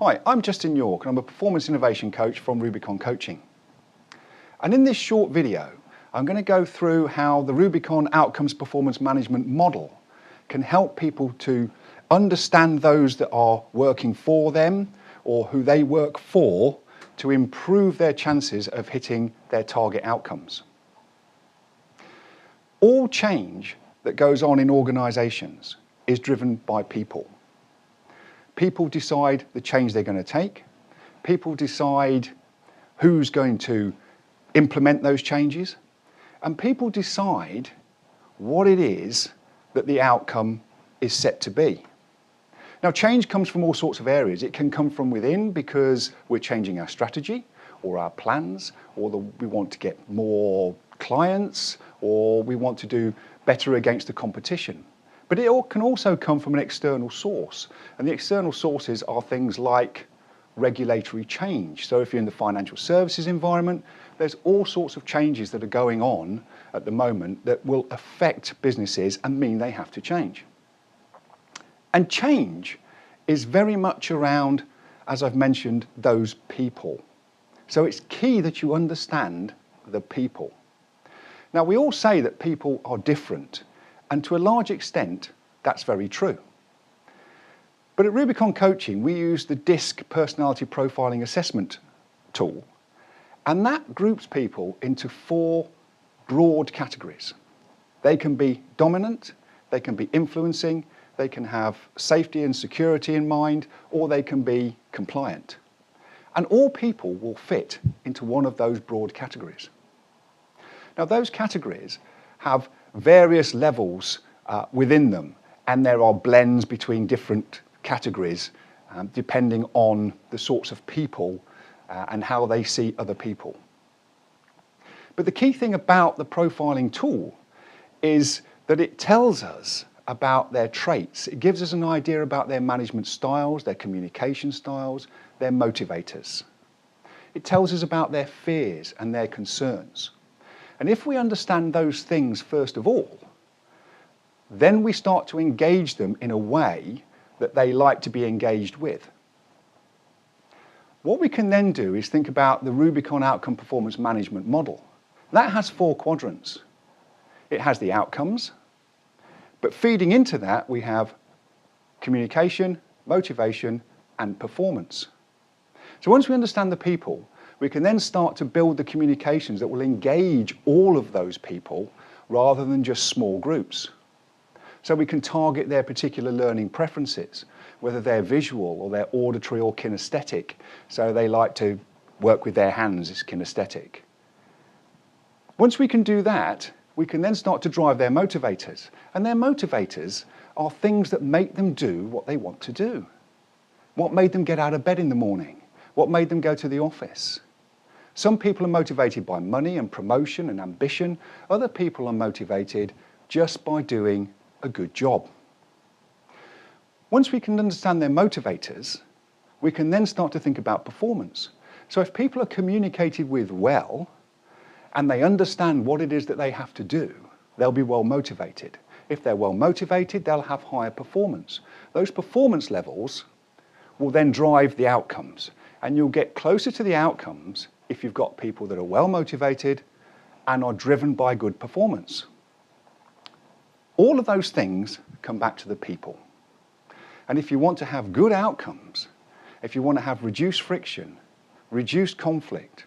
Hi, I'm Justin York and I'm a Performance Innovation Coach from Rubicon Coaching. And in this short video, I'm going to go through how the Rubicon Outcomes Performance Management model can help people to understand those that are working for them or who they work for to improve their chances of hitting their target outcomes. All change that goes on in organisations is driven by people. People decide the change they're going to take. People decide who's going to implement those changes. And people decide what it is that the outcome is set to be. Now, change comes from all sorts of areas. It can come from within because we're changing our strategy or our plans, or we want to get more clients, or we want to do better against the competition. But it can also come from an external source. And the external sources are things like regulatory change. So if you're in the financial services environment, there's all sorts of changes that are going on at the moment that will affect businesses and mean they have to change. And change is very much around, as I've mentioned, those people. So it's key that you understand the people. Now, we all say that people are different. And to a large extent, that's very true. But at Rubicon Coaching, we use the DISC personality profiling assessment tool. And that groups people into 4 broad categories. They can be dominant, they can be influencing, they can have safety and security in mind, or they can be compliant. And all people will fit into one of those broad categories. Now, those categories have various levels within them, and there are blends between different categories depending on the sorts of people and how they see other people. But the key thing about the profiling tool is that it tells us about their traits. It gives us an idea about their management styles, their communication styles, their motivators. It tells us about their fears and their concerns. And if we understand those things first of all, then we start to engage them in a way that they like to be engaged with. What we can then do is think about the Rubicon Outcome Performance Management model. That has 4 quadrants. It has the outcomes, but feeding into that we have communication, motivation, and performance. So once we understand the people, we can then start to build the communications that will engage all of those people rather than just small groups. So we can target their particular learning preferences, whether they're visual or they're auditory or kinesthetic. So they like to work with their hands, it's kinesthetic. Once we can do that, we can then start to drive their motivators. And their motivators are things that make them do what they want to do. What made them get out of bed in the morning? What made them go to the office? Some people are motivated by money and promotion and ambition. Other people are motivated just by doing a good job. Once we can understand their motivators, we can then start to think about performance. So if people are communicated with well, and they understand what it is that they have to do, they'll be well motivated. If they're well motivated, they'll have higher performance. Those performance levels will then drive the outcomes. And you'll get closer to the outcomes if you've got people that are well motivated and are driven by good performance. All of those things come back to the people. And if you want to have good outcomes, if you want to have reduced friction, reduced conflict,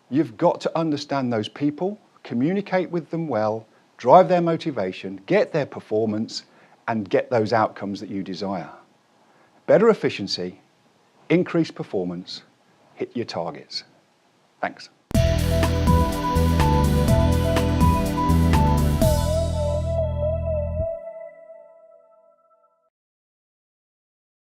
you've got to understand those people, communicate with them well, drive their motivation, get their performance, and get those outcomes that you desire. Better efficiency, increased performance, hit your targets. Thanks.